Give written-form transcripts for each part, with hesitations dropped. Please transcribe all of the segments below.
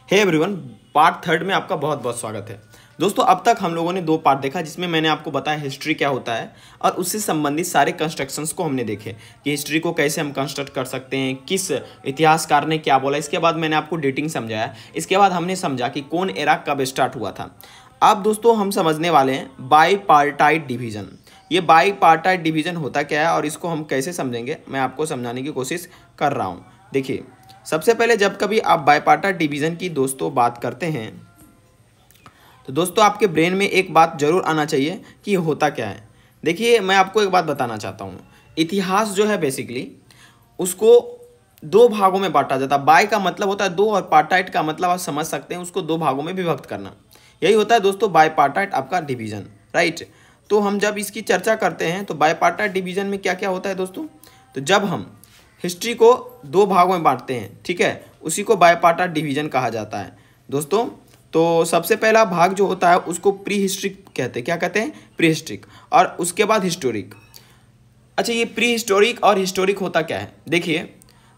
Hey everyone, part third में आपका बहुत बहुत स्वागत है। दोस्तों, अब तक हम लोगों ने 2 पार्ट देखा जिसमें मैंने आपको बताया हिस्ट्री क्या होता है और उससे संबंधित सारे कंस्ट्रक्शंस को हमने देखे कि हिस्ट्री को कैसे हम कंस्ट्रक्ट कर सकते हैं, किस इतिहासकार ने क्या बोला। इसके बाद मैंने आपको डेटिंग समझाया। इसके बाद हमने समझा कि कौन एरा कब स्टार्ट हुआ था। अब दोस्तों हम समझने वाले हैं बाईपार्टाइट डिवीज़न। ये बाईपार्टाइट डिवीज़न होता क्या है और इसको हम कैसे समझेंगे, मैं आपको समझाने की कोशिश कर रहा हूँ। देखिए, सबसे पहले जब कभी आप बाईपार्टाइट डिवीज़न की दोस्तों बात करते हैं तो दोस्तों आपके ब्रेन में एक बात जरूर आना चाहिए कि होता क्या है। देखिए, मैं आपको एक बात बताना चाहता हूँ। इतिहास जो है बेसिकली उसको 2 भागों में बांटा जाता है। बाय का मतलब होता है 2 और पार्टाइट का मतलब आप समझ सकते हैं उसको 2 भागों में विभक्त करना। यही होता है दोस्तों बाईपार्टाइट आपका डिवीज़न, राइट। तो हम जब इसकी चर्चा करते हैं तो बाईपार्टाइट डिवीज़न में क्या क्या होता है दोस्तों, तो जब हम हिस्ट्री को 2 भागों में बांटते हैं, ठीक है, उसी को बाईपार्टाइट डिवीज़न कहा जाता है दोस्तों। तो सबसे पहला भाग जो होता है उसको प्री हिस्ट्रिक कहते हैं। क्या कहते हैं? Pre historic. और उसके बाद हिस्टोरिक। अच्छा, ये प्री हिस्टोरिक और हिस्टोरिक होता क्या है? देखिए,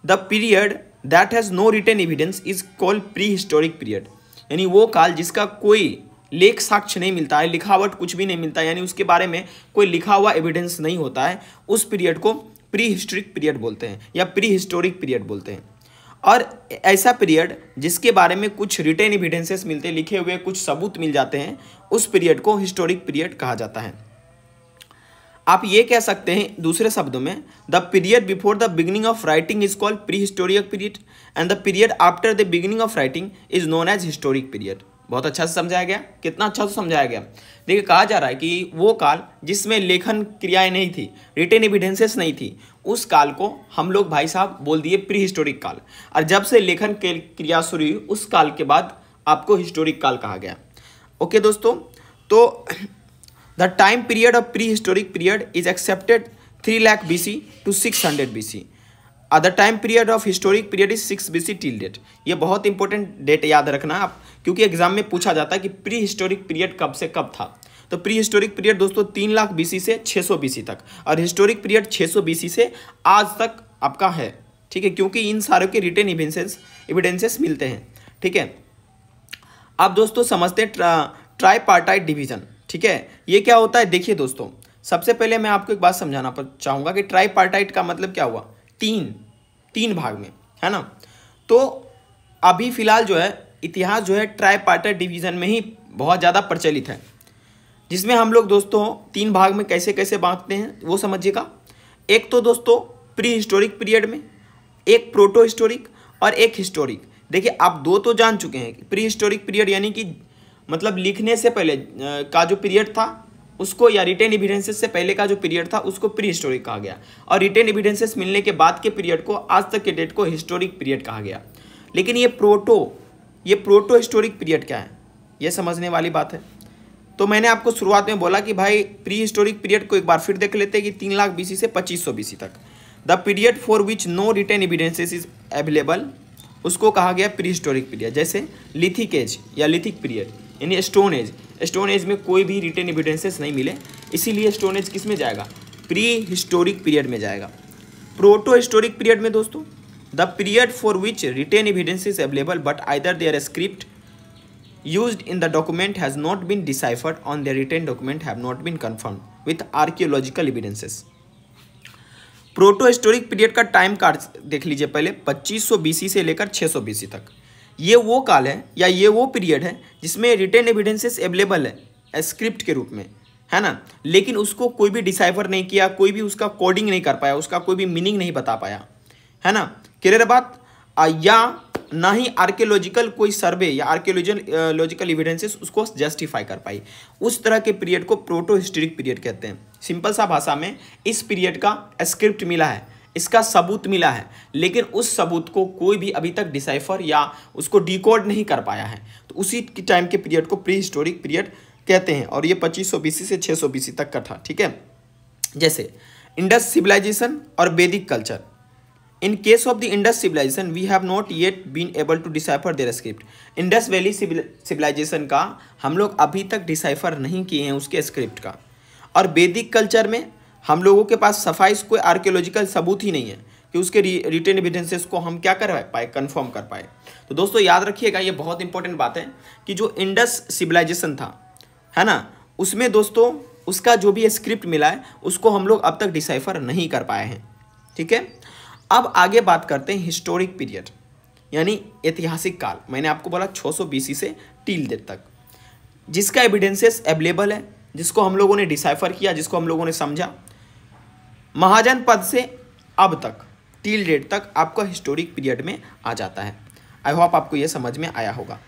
the period that has no written evidence is called pre historic period. यानी वो काल जिसका कोई लेख साक्ष्य नहीं मिलता है, लिखावट कुछ भी नहीं मिलता है, यानी उसके बारे में कोई लिखा हुआ एविडेंस नहीं होता है, उस पीरियड को प्री हिस्टोरिक पीरियड बोलते हैं या प्री हिस्टोरिक पीरियड बोलते हैं। और ऐसा पीरियड जिसके बारे में कुछ रिटेन एविडेंसेस मिलते हैं, लिखे हुए कुछ सबूत मिल जाते हैं, उस पीरियड को हिस्टोरिक पीरियड कहा जाता है। आप ये कह सकते हैं दूसरे शब्दों में, the period before the beginning of writing is called pre historic period and the period after the beginning of writing is known as historic period. बहुत अच्छा से समझाया गया। कितना अच्छा से समझाया गया। देखिए, कहा जा रहा है कि वो काल जिसमें लेखन क्रियाएं नहीं थी, रिटेन एविडेंसेस नहीं थी, उस काल को हम लोग भाई साहब बोल दिए प्री हिस्टोरिक काल। और जब से लेखन क्रिया शुरू हुई उस काल के बाद आपको हिस्टोरिक काल कहा गया। ओके दोस्तों, तो the time period of pre historic period is accepted 3 lakh BC to 600 BC। The time period of historic period is 6 BC till date. ये बहुत इंपॉर्टेंट डेट याद रखना आप, क्योंकि एग्जाम में पूछा जाता है कि प्री हिस्टोरिक पीरियड कब से कब था। तो प्री हिस्टोरिक पीरियड दोस्तों 3 लाख BC से 600 BC तक, और हिस्टोरिक पीरियड 600 BC से आज तक आपका है, ठीक है, क्योंकि इन सारों के रिटेन एविडेंसेस मिलते हैं, ठीक है। अब दोस्तों समझते हैं ट्राईपार्टाइट डिवीजन, ठीक है। ये क्या होता है? देखिए दोस्तों, सबसे पहले मैं आपको एक बात समझाना चाहूँगा कि ट्राईपार्टाइट का मतलब क्या हुआ। तीन भाग में, है ना। तो अभी फिलहाल जो है इतिहास जो है ट्राईपार्टाइट डिवीज़न में ही बहुत ज़्यादा प्रचलित है, जिसमें हम लोग दोस्तों 3 भाग में कैसे कैसे बांटते हैं वो समझिएगा। एक तो दोस्तों प्री हिस्टोरिक पीरियड में, एक प्रोटो हिस्टोरिक और एक हिस्टोरिक। देखिए, आप 2 तो जान चुके हैं। प्री हिस्टोरिक पीरियड यानी कि मतलब लिखने से पहले का जो पीरियड था उसको, या रिटेन एविडेंसेस से पहले का जो पीरियड था उसको प्री हिस्टोरिक कहा गया, और रिटेन एविडेंसेस मिलने के बाद के पीरियड को, आज तक के डेट को हिस्टोरिक पीरियड कहा गया। लेकिन ये प्रोटो हिस्टोरिक पीरियड क्या है, ये समझने वाली बात है। तो मैंने आपको शुरुआत में बोला कि भाई प्री हिस्टोरिक पीरियड को एक बार फिर देख लेते हैं कि 3 लाख BC से 2500 BC तक, the period for which no written evidences is available, उसको कहा गया प्री हिस्टोरिक पीरियड। जैसे लिथिक एज या लिथिक पीरियड, यानी स्टोन एज। स्टोन एज में कोई भी रिटेन एविडेंसेस नहीं मिले, इसीलिए स्टोन एज किस में जाएगा? प्री हिस्टोरिक पीरियड में जाएगा। प्रोटो हिस्टोरिक पीरियड में दोस्तों, the period for which written evidences available but either there script used in the document has not been deciphered on their written document have not been confirmed with archaeological evidences। Proto historic period का time card देख लीजिए पहले, 2500 BC से लेकर 600 BC तक। ये वो काल है या ये वो पीरियड है जिसमें रिटेन एविडेंसेस अवेलेबल है स्क्रिप्ट के रूप में, है ना, लेकिन उसको कोई भी डिसाइफर नहीं किया, कोई भी उसका कोडिंग नहीं कर पाया, उसका कोई भी मीनिंग नहीं बता पाया, है ना। क्लियर बात। या ना ही आर्कियोलॉजिकल कोई सर्वे या आर्कियोलॉजिकल एविडेंसेस उसको जस्टिफाई कर पाई। उस तरह के पीरियड को प्रोटो हिस्टोरिक पीरियड कहते हैं। सिंपल सा भाषा में, इस पीरियड का स्क्रिप्ट मिला है, इसका सबूत मिला है, लेकिन उस सबूत को कोई भी अभी तक डिसाइफर या उसको डिकोड नहीं कर पाया है, तो उसी टाइम के पीरियड को प्री हिस्टोरिक पीरियड कहते हैं। और ये 2500 BC से 600 BC तक का था, ठीक है। जैसे इंडस सिविलाइजेशन और वैदिक culture. In case of the Indus civilization, we have not yet been able to decipher their script। Indus valley civilization का हम लोग अभी तक डिसाइफर नहीं किए हैं उसके स्क्रिप्ट का। और वैदिक कल्चर में हम लोगों के पास सफाई कोई आर्कियोलॉजिकल सबूत ही नहीं है, कि उसके रिटेन एविडेंसेस को हम क्या कर पाए, कंफर्म कर पाए। तो दोस्तों याद रखिएगा, ये बहुत इंपॉर्टेंट बात है कि जो इंडस सिविलाइजेशन था, है ना, उसमें दोस्तों उसका जो भी स्क्रिप्ट मिला है उसको हम लोग अब तक डिसाइफर नहीं कर पाए हैं। ठीक है, अब आगे बात करते हैं हिस्टोरिक पीरियड, यानी ऐतिहासिक काल। मैंने आपको बोला 600 BC से टिल डेट तक, जिसका एविडेंसेस अवेलेबल है, जिसको हम लोगों ने डिसाइफर किया, जिसको हम लोगों ने समझा। महाजनपद से अब तक टिल डेट तक आपका हिस्टोरिक पीरियड में आ जाता है। आई होप आपको यह समझ में आया होगा।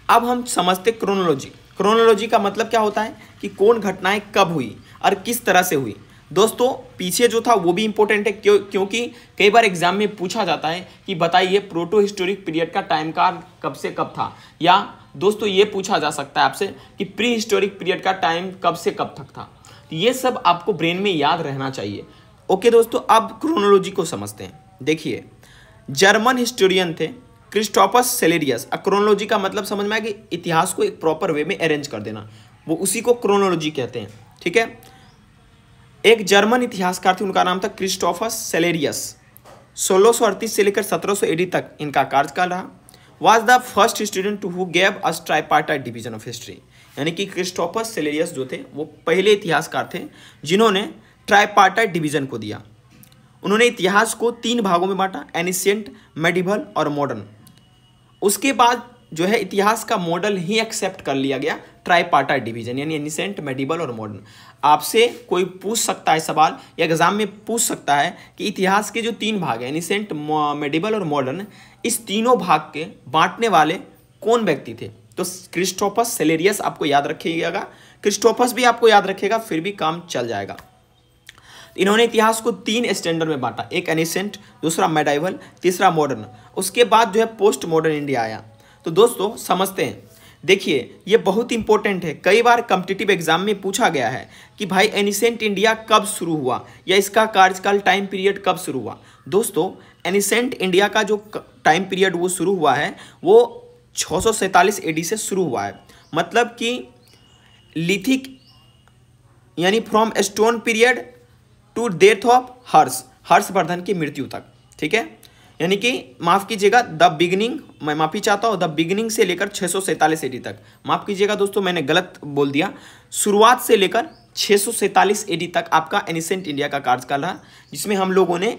अब हम समझते क्रोनोलॉजी। क्रोनोलॉजी का मतलब क्या होता है कि कौन घटनाएं कब हुई और किस तरह से हुई। दोस्तों पीछे जो था वो भी इंपॉर्टेंट है, क्योंकि कई बार एग्जाम में पूछा जाता है कि बताइए प्रोटो हिस्टोरिक पीरियड का टाइम काल कब से कब था, या दोस्तों ये पूछा जा सकता है आपसे कि प्री हिस्टोरिक पीरियड का टाइम कब से कब तक था। ये सब आपको ब्रेन में याद रहना चाहिए। ओके दोस्तों, अब क्रोनोलॉजी को समझते हैं। देखिए, जर्मन हिस्टोरियन थे क्रिस्टोफस सेलेरियस। क्रोनोलॉजी का मतलब समझ में आया कि इतिहास को एक प्रॉपर वे में अरेंज कर देना, वो उसी को क्रोनोलॉजी कहते हैं। ठीक है, एक जर्मन इतिहासकार थे, उनका नाम था क्रिस्टोफस सेलेरियस। 1638 से लेकर 1700 AD तक इनका कार्यकाल रहा। Was the first historian to who gave us tripartite division of history, यानी कि क्रिस्टोफस सेलेरियस जो थे वो पहले इतिहासकार थे जिन्होंने ट्राइपार्टाइट डिवीजन को दिया। उन्होंने इतिहास को 3 भागों में बांटा, एनिशिएंट, मेडिवल और मॉडर्न। उसके बाद जो है इतिहास का मॉडल ही एक्सेप्ट कर लिया गया, ट्राइपार्टाइट डिवीजन, यानी एनिशिएंट, मेडिवल और मॉडर्न। आपसे कोई पूछ सकता है सवाल या एग्जाम में पूछ सकता है कि इतिहास के जो 3 भाग हैं, एनिशिएंट, मेडिवल और मॉडर्न, इस तीनों भाग के बांटने वाले कौन व्यक्ति थे। तो क्रिस्टोफस सेलेरियस आपको याद रखिएगा, क्रिस्टोफस भी आपको याद रखेगा, फिर भी काम चल जाएगा। इन्होंने इतिहास को 3 स्टैंडर्ड में बांटा, एक एनिशिएंट, दूसरा मेडाइवल, तीसरा मॉडर्न। उसके बाद जो है पोस्ट मॉडर्न इंडिया आया। तो दोस्तों समझते हैं, देखिए ये बहुत इंपॉर्टेंट है, कई बार कॉम्पिटिटिव एग्जाम में पूछा गया है कि भाई एनिशिएंट इंडिया कब शुरू हुआ या इसका कार्यकाल टाइम पीरियड कब शुरू हुआ। दोस्तों एनिशिएंट इंडिया का जो टाइम पीरियड वो शुरू हुआ है वो 647 AD से शुरू हुआ है, मतलब कि लिथिक यानी from stone period to death of Harshavardhan की मृत्यु तक। ठीक है, यानी कि माफ़ कीजिएगा द बिगिनिंग, मैं माफ़ी चाहता हूँ, द बिगिनिंग से लेकर 647 AD तक। माफ़ कीजिएगा दोस्तों, मैंने गलत बोल दिया। शुरुआत से लेकर 647 AD तक आपका एनिशिएंट इंडिया का कार्यकाल रहा, जिसमें हम लोगों ने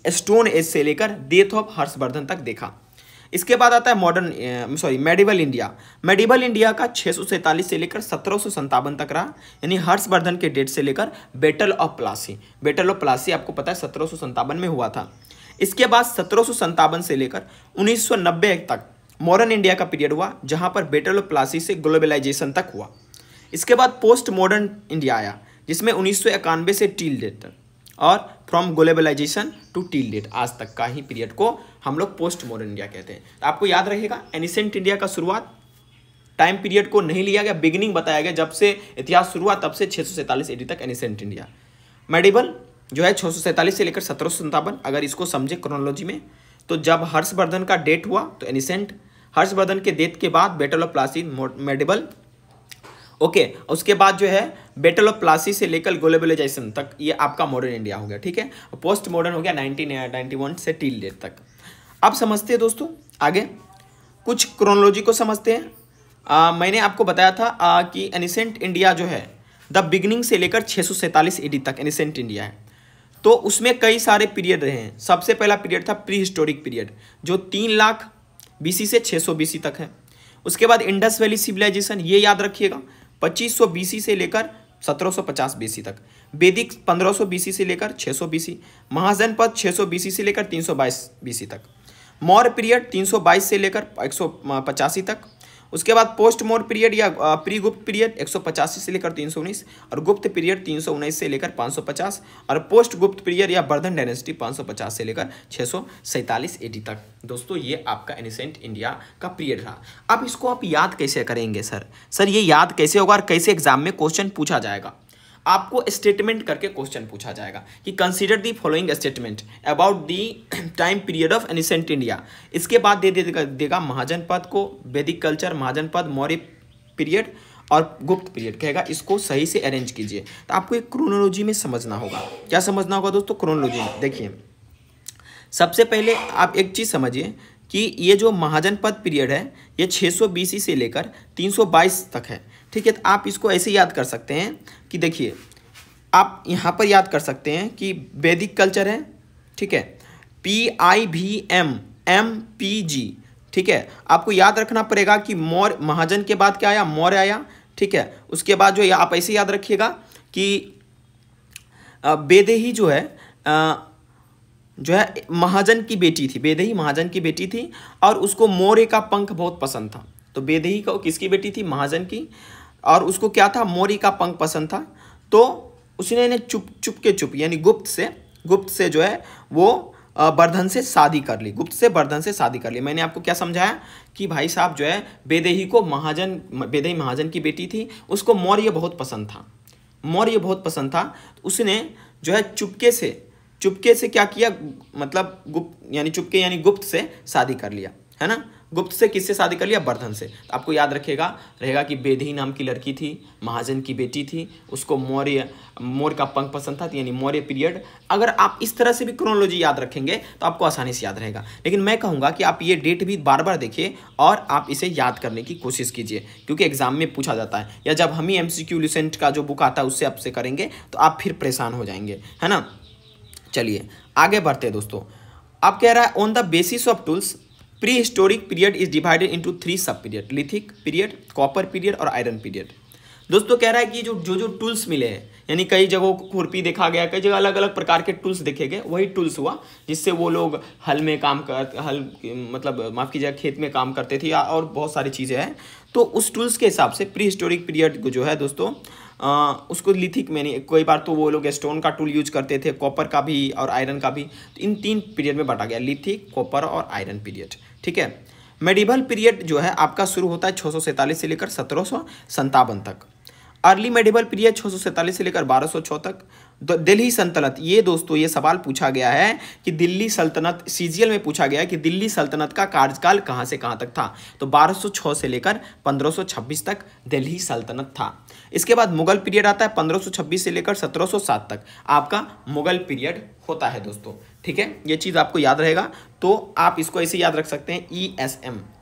स्टोन एज से लेकर डेथ ऑफ हर्षवर्धन तक देखा। इसके बाद आता है मेडिवल इंडिया। मेडिवल इंडिया का 647 से लेकर 1757 तक रहा, यानी हर्षवर्धन के डेट से लेकर battle of Plassey. Battle of Plassey आपको पता है 1757 में हुआ था। इसके बाद 1757 से लेकर 1990 तक मॉडर्न इंडिया का पीरियड हुआ, जहां पर बैटल ऑफ प्लासी से ग्लोबलाइजेशन तक हुआ। इसके बाद पोस्ट मॉडर्न इंडिया आया, जिसमें 1991 से टिल डेट तक, और from globalization to till date आज तक का ही पीरियड को हम लोग पोस्ट मॉडर्न इंडिया कहते हैं। तो आपको याद रहेगा, एनिशिएंट इंडिया का शुरुआत टाइम पीरियड को नहीं लिया गया, बिगिनिंग बताया गया, जब से इतिहास शुरू हुआ तब से 647 AD तक एनिशिएंट इंडिया। मेडिवल जो है 647 से लेकर 1757, अगर इसको समझे क्रोनोलॉजी में, तो जब हर्षवर्धन का डेट हुआ तो एनिशिएंट, हर्षवर्धन के डेथ के बाद battle of Plassey, medieval. Okay, उसके बाद जो है बैटल ऑफ प्लासी से लेकर ग्लोबलाइजेशन तक ये आपका मॉडर्न इंडिया हो गया। ठीक है, पोस्ट मॉडर्न हो गया 1991 से टिल डेट तक। अब समझते हैं दोस्तों आगे कुछ क्रोनोलॉजी को समझते हैं। मैंने आपको बताया था कि एनिशिएंट इंडिया जो है द बिगिनिंग से लेकर 647 AD तक एनिशिएंट इंडिया है, तो उसमें कई सारे पीरियड रहे हैं। सबसे पहला पीरियड था प्री हिस्टोरिक पीरियड, जो 3 लाख BC से 600 BC तक है। उसके बाद इंडस वैली सिविलाइजेशन, ये याद रखिएगा, 2500 BC से लेकर 1750 BC तक। वैदिक 1500 BC से लेकर 600 BC। महाजनपद 600 BC से लेकर 322 BC तक। मौर्य पीरियड 322 से लेकर 185 तक। उसके बाद पोस्ट मौर्य पीरियड या प्री गुप्त पीरियड 185 से लेकर 319, और गुप्त पीरियड 319 से लेकर 550, और पोस्ट गुप्त पीरियड या वर्धन डायनेस्टी 550 से लेकर 647 AD तक। दोस्तों ये आपका एनिशिएंट इंडिया का पीरियड रहा। अब इसको आप याद कैसे करेंगे सर ये याद कैसे होगा और कैसे एग्जाम में क्वेश्चन पूछा जाएगा। आपको स्टेटमेंट करके क्वेश्चन पूछा जाएगा कि consider the following statement about the time period of ancient India. इसके बाद दे देगा महाजनपद को, वैदिक कल्चर, महाजनपद, मौर्य पीरियड, और गुप्त पीरियड कहेगा, इसको सही से अरेंज कीजिए। तो आपको एक क्रोनोलॉजी में समझना होगा। क्या समझना होगा दोस्तों? क्रोनोलॉजी में। देखिए, सबसे पहले आप एक चीज़ समझिए कि ये जो महाजनपद पीरियड है ये 620 से लेकर 322 तक है, ठीक है। तो आप इसको ऐसे याद कर सकते हैं कि देखिए, आप यहाँ पर याद कर सकते हैं कि वैदिक कल्चर है, ठीक है, PIVM, ठीक है। आपको याद रखना पड़ेगा कि मौर्य, महाजन के बाद क्या आया? मौर्य आया, ठीक है। उसके बाद जो आप ऐसे याद रखिएगा कि वैदेही जो है महाजन की बेटी थी, वैदेही महाजन की बेटी थी और उसको मौर्य का पंख बहुत पसंद था। तो वैदेही को किसकी बेटी थी? महाजन की, और उसको क्या था? मौर्य का पंख पसंद था। तो उसने चुप यानी गुप्त से जो है वो वर्धन से शादी कर ली, गुप्त से वर्धन से शादी कर ली। मैंने आपको क्या समझाया कि भाई साहब जो है वैदेही महाजन की बेटी थी, उसको मौर्य बहुत पसंद था, तो उसने जो है चुपके से क्या किया? मतलब गुप्त से शादी कर लिया, है ना। गुप्त से किससे शादी कर लिया? वर्धन से। तो आपको याद रहेगा कि वैदेही नाम की लड़की थी, महाजन की बेटी थी, उसको मौर्य का पंख पसंद था, यानी मौर्य पीरियड। अगर आप इस तरह से भी क्रोनोलॉजी याद रखेंगे तो आपको आसानी से याद रहेगा। लेकिन मैं कहूँगा कि आप ये डेट भी बार बार देखिए और आप इसे याद करने की कोशिश कीजिए, क्योंकि एग्जाम में पूछा जाता है, या जब हम ही MCQ लुसेंट का जो बुक आता है उससे आपसे करेंगे तो आप फिर परेशान हो जाएंगे, है ना। चलिए आगे बढ़ते हैं दोस्तों। अब कह रहा है on the basis of tools pre historic period is divided into 3 सब period, lithic period, copper period और आयरन पीरियड। दोस्तों कह रहा है कि जो टूल्स मिले हैं, यानी कई जगहों को खुरपी देखा गया, कई जगह अलग अलग प्रकार के टूल्स देखे गए, वही टूल्स हुआ जिससे वो लोग खेत में काम करते थे, और बहुत सारी चीज़ें हैं। तो उस टूल्स के हिसाब से प्री हिस्टोरिक पीरियड जो है दोस्तों उसको लिथिक में नहीं, कोई बार तो वो लोग स्टोन का टूल यूज करते थे, कॉपर का भी और आयरन का भी। तो इन 3 पीरियड में बांटा गया, लिथिक, कॉपर और आयरन पीरियड, ठीक है। मेडिवल पीरियड जो है आपका शुरू होता है 647 से लेकर 1757 तक। अर्ली मेडिवल पीरियड 647 से लेकर 1206 तक। दिल्ली सल्तनत, ये दोस्तों ये सवाल पूछा गया है कि दिल्ली सल्तनत, CGL में पूछा गया है कि दिल्ली सल्तनत का कार्यकाल कहाँ से कहाँ तक था। तो 1206 से लेकर 1526 तक दिल्ली सल्तनत था। इसके बाद मुगल पीरियड आता है 1526 से लेकर 1707 तक आपका मुगल पीरियड होता है दोस्तों, ठीक है। ये चीज़ आपको याद रहेगा, तो आप इसको ऐसे याद रख सकते हैं,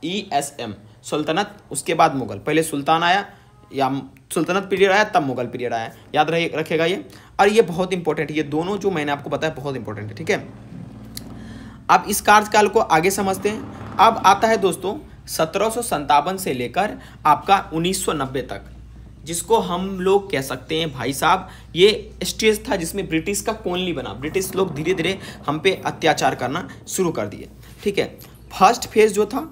ESM सल्तनत, उसके बाद मुगल, पहले सुल्तान आया या सुल्तनत पीरियड आया तब मुगल पीरियड आया, याद रखेगा ये। और ये बहुत इंपॉर्टेंट है, ये दोनों जो मैंने आपको बताया बहुत इंपॉर्टेंट है, ठीक है। अब इस कार्यकाल को आगे समझते हैं। अब आता है दोस्तों 1757 से लेकर आपका 1990 तक, जिसको हम लोग कह सकते हैं भाई साहब ये स्टेज था जिसमें ब्रिटिश का कॉलोनी बना, ब्रिटिश लोग धीरे धीरे हम पे अत्याचार करना शुरू कर दिए, ठीक है। फर्स्ट फेज जो था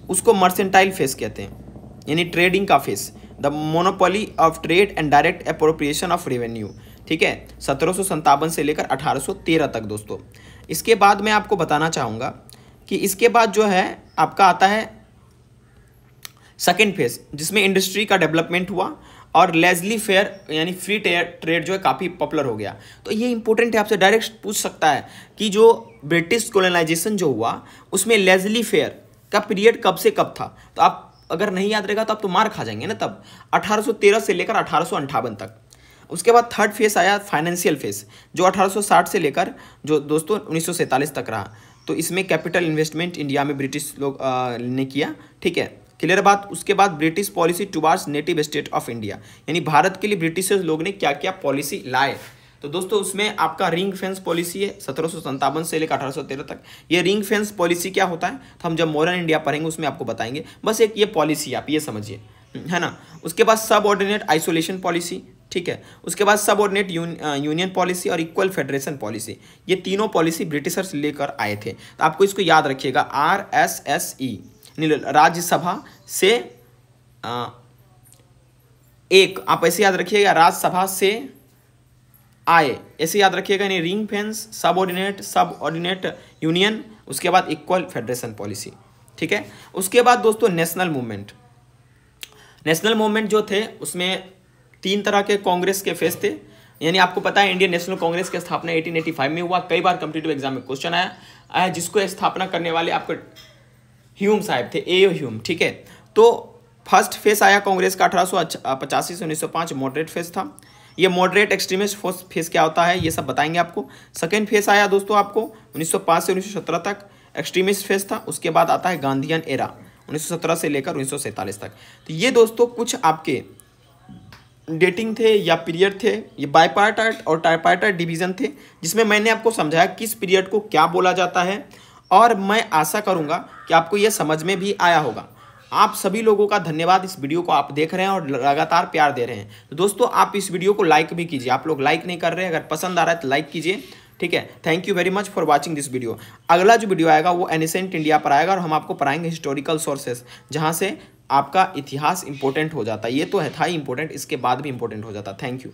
उसको मर्सेंटाइल फेज कहते हैं, यानी ट्रेडिंग का phase, the monopoly of trade and direct appropriation of revenue, ठीक है, 1757 से लेकर 1813 तक दोस्तों। इसके बाद मैं आपको बताना चाहूँगा कि इसके बाद जो है आपका आता है सेकेंड फेज, जिसमें इंडस्ट्री का डेवलपमेंट हुआ और लेजली फेयर यानी फ्री ट्रेड जो है काफ़ी पॉपुलर हो गया। तो ये इंपॉर्टेंट है, आपसे डायरेक्ट पूछ सकता है कि जो ब्रिटिश कॉलोनाइजेशन जो हुआ उसमें लेजली फेयर का पीरियड कब से कब था। तो आप अगर नहीं याद रहेगा तो आप तो मार खा जाएंगे ना। तब 1813 से लेकर 1858 तक। उसके बाद थर्ड फेज आया फाइनेंशियल फेज, जो 1860 से लेकर जो दोस्तों 1947 तक रहा। तो इसमें कैपिटल इन्वेस्टमेंट इंडिया में ब्रिटिश लोग ने किया, ठीक है, क्लियर बात। उसके बाद British policy towards native state of India, यानी भारत के लिए ब्रिटिश लोग ने क्या क्या पॉलिसी लाए। तो दोस्तों उसमें आपका रिंग फेंस पॉलिसी है 1757 से लेकर 1813 तक। ये रिंग फेंस पॉलिसी क्या होता है तो हम जब मॉडर्न इंडिया पढ़ेंगे उसमें आपको बताएंगे, बस एक ये पॉलिसी आप ये समझिए, है ना। उसके बाद सब ऑर्डिनेट आइसोलेशन पॉलिसी, ठीक है। उसके बाद सब ऑर्डिनेट यूनियन पॉलिसी और इक्वल फेडरेशन पॉलिसी, ये तीनों पॉलिसी ब्रिटिशर्स लेकर आए थे। तो आपको इसको याद रखिएगा, RSSE राज्यसभा से एक, आप ऐसे याद रखिएगा, राज्यसभा से आए, ऐसे याद रखिएगा, यानी रिंग फेंस, सब ऑर्डिनेट यूनियन, उसके बाद इक्वल फेडरेशन पॉलिसी, ठीक है। उसके बाद दोस्तों नेशनल मूवमेंट जो थे उसमें 3 तरह के कांग्रेस के फेस थे। यानी आपको पता है इंडियन नेशनल कांग्रेस की स्थापना 1885 में हुआ। कई बार कॉम्पिटिटिव एग्जाम में क्वेश्चन आया, जिसको स्थापना करने वाले आपको ह्यूम साहब थे, A.O. ह्यूम, ठीक है। तो फर्स्ट फेस आया कांग्रेस का 1885 से 1905, मॉडरेट फेस था। ये मॉडरेट एक्सट्रीमिस्ट फेस क्या होता है ये सब बताएंगे आपको। सेकेंड फेस आया दोस्तों आपको 1905 से 1917 तक, एक्सट्रीमिस्ट फेस था। उसके बाद आता है गांधीयन एरा 1917 से लेकर 1947 तक। तो ये दोस्तों कुछ आपके डेटिंग थे या पीरियड थे, ये बाइपार्टाइट और ट्राइपार्टाइट डिवीजन थे, जिसमें मैंने आपको समझाया किस पीरियड को क्या बोला जाता है, और मैं आशा करूंगा कि आपको ये समझ में भी आया होगा। आप सभी लोगों का धन्यवाद, इस वीडियो को आप देख रहे हैं और लगातार प्यार दे रहे हैं। तो दोस्तों आप इस वीडियो को लाइक भी कीजिए, आप लोग लाइक नहीं कर रहे हैं, अगर पसंद आ रहा है तो लाइक कीजिए, ठीक है। Thank you very much for watching this video. अगला जो वीडियो आएगा वो एनिसेंट इंडिया पर आएगा और हम आपको पढ़ाएंगे हिस्टोरिकल सोर्सेस, जहाँ से आपका इतिहास इंपॉर्टेंट हो जाता है। ये तो है था ही इंपॉर्टेंट, इसके बाद भी इंपॉर्टेंट हो जाता है। Thank you.